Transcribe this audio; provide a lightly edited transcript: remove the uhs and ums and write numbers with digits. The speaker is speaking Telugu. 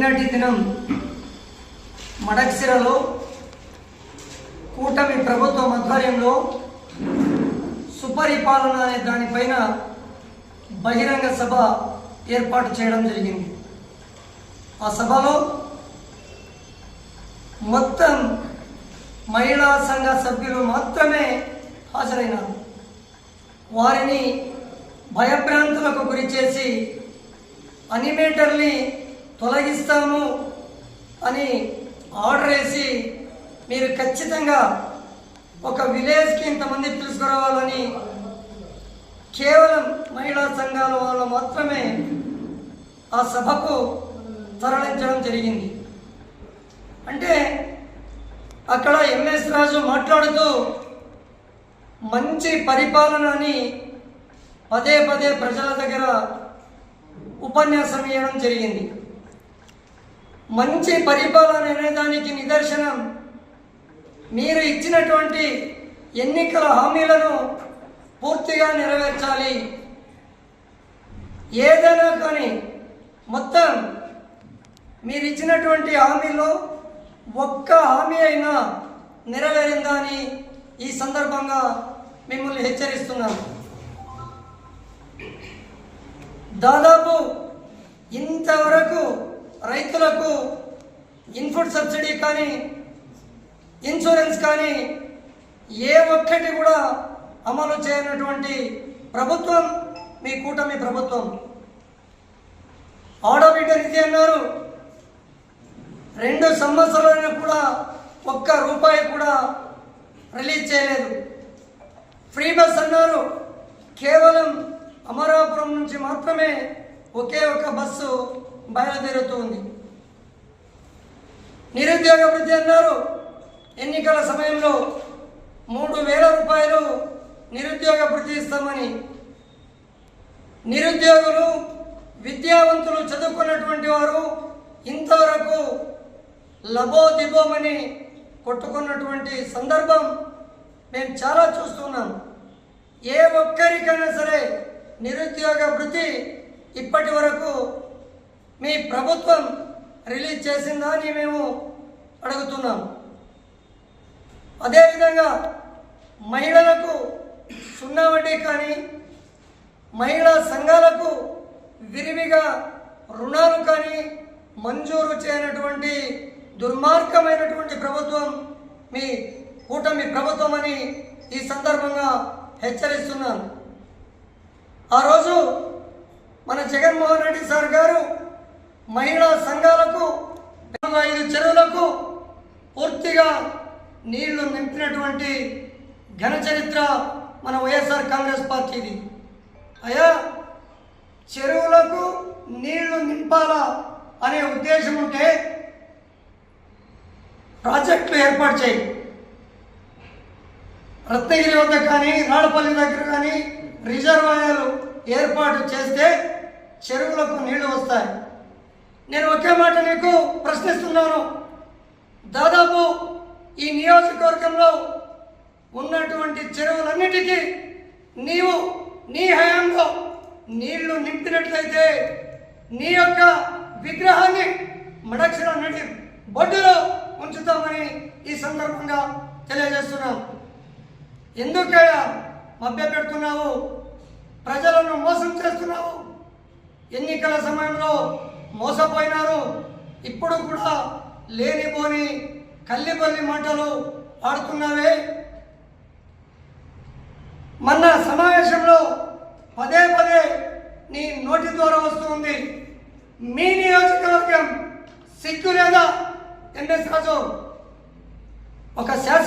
నిన్నటి దినం మడక్సిరలో కూటమి ప్రభుత్వం ఆధ్వర్యంలో సుపరిపాలన అనే దానిపైన బహిరంగ సభ ఏర్పాటు చేయడం జరిగింది. ఆ సభలో మొత్తం మహిళా సంఘ సభ్యులు మాత్రమే హాజరైనారు. వారిని భయభ్రాంతులకు గురి చేసి అనిమేటర్ని తొలగిస్తాము అని ఆర్డర్ వేసి మీరు ఖచ్చితంగా ఒక విలేజ్కి ఇంతమంది తీసుకురావాలని కేవలం మహిళా సంఘాల వాళ్ళు మాత్రమే ఆ సభకు తరలించడం జరిగింది. అంటే అక్కడ ఎంఎస్ రాజు మాట్లాడుతూ మంచి పరిపాలన అని పదే పదే ప్రజల దగ్గర ఉపన్యాసం ఇవ్వడం జరిగింది. మంచి పరిపాలన అనేదానికి నిదర్శనం మీరు ఇచ్చినటువంటి ఎన్నికల హామీలను పూర్తిగా నెరవేర్చాలి. ఏదైనా కానీ మొత్తం మీరు ఇచ్చినటువంటి హామీలో ఒక్క హామీ అయినా నెరవేరిందా అని ఈ సందర్భంగా మిమ్మల్ని హెచ్చరిస్తున్నాను. దాదాపు ఇంతవరకు రైతులకు ఇన్పుట్ సబ్సిడీ కానీ ఇన్సూరెన్స్ కానీ ఏ ఒక్కటి కూడా అమలు చేయనటువంటి ప్రభుత్వం మీ కూటమి ప్రభుత్వం. ఆడబిడ్డ నిధి అన్నారు, 2 సంవత్సరాలైనా కూడా ఒక్క రూపాయి కూడా రిలీజ్ చేయలేదు. ఫ్రీ బస్ అన్నారు, కేవలం అమరాపురం నుంచి మాత్రమే ఒకే ఒక బస్సు బయలుదేరుతుంది. నిరుద్యోగ వృద్ధి అన్నారు, ఎన్నికల సమయంలో 3,000 రూపాయలు నిరుద్యోగ వృద్ధి ఇస్తామని. నిరుద్యోగులు విద్యావంతులు చదువుకున్నటువంటి వారు ఇంతవరకు లబోదిబోమని కొట్టుకున్నటువంటి సందర్భం మేము చాలా చూస్తున్నాం. ఏ ఒక్కరికైనా సరే నిరుద్యోగ వృద్ధి ఇప్పటి వరకు మీ ప్రభుత్వం రిలీజ్ చేసిందా అని మేము అడుగుతున్నాం. అదేవిధంగా మహిళలకు 0 వడ్డీ కానీ మహిళా సంఘాలకు విరివిగా రుణాలు కానీ మంజూరు చేయనటువంటి దుర్మార్గమైనటువంటి ప్రభుత్వం మీ కూటమి ప్రభుత్వం అని ఈ సందర్భంగా హెచ్చరిస్తున్నాను. ఆ రోజు మన జగన్మోహన్ రెడ్డి సార్ గారు మహిళా సంఘాలకు 5 చెరువులకు పూర్తిగా నీళ్లు నింపినటువంటి ఘన చరిత్ర మన వైఎస్ఆర్ కాంగ్రెస్ పార్టీది. అయ్యా, చెరువులకు నీళ్లు నింపాలా అనే ఉద్దేశం ఉంటే ప్రాజెక్టులు ఏర్పాటు చేయి. రత్నగిరి వద్ద కానీ రాడపల్లి దగ్గర కానీ రిజర్వాయర్లు ఏర్పాటు చేస్తే చెరువులకు నీళ్లు వస్తాయి. నేను ఒకే మాట నీకు ప్రశ్నిస్తున్నాను. దాదాపు ఈ నియోజకవర్గంలో ఉన్నటువంటి చెరువులన్నిటికీ నీవు నీ హయాంలో నీళ్లు నింపినట్లయితే నీ యొక్క విగ్రహాన్ని మడక్సిర నడి బొడ్డులో ఉంచుతామని ఈ సందర్భంగా తెలియజేస్తున్నాం. ఎందుకయ్యా మభ్య పెడుతున్నావు? ప్రజలను మోసం చేస్తున్నావు. ఎన్నికల సమయంలో మోసపోయినారు. ఇప్పుడు కూడా లేనిపోని కల్లిపల్లి మాటలు ఆడుతున్నావే. మొన్న సమావేశంలో పదే పదే నీ నోటి ద్వారా వస్తుంది. మీ నియోజకవర్గం సిగ్గు లేదా ఎంఎస్ రాజు? ఒక శాసన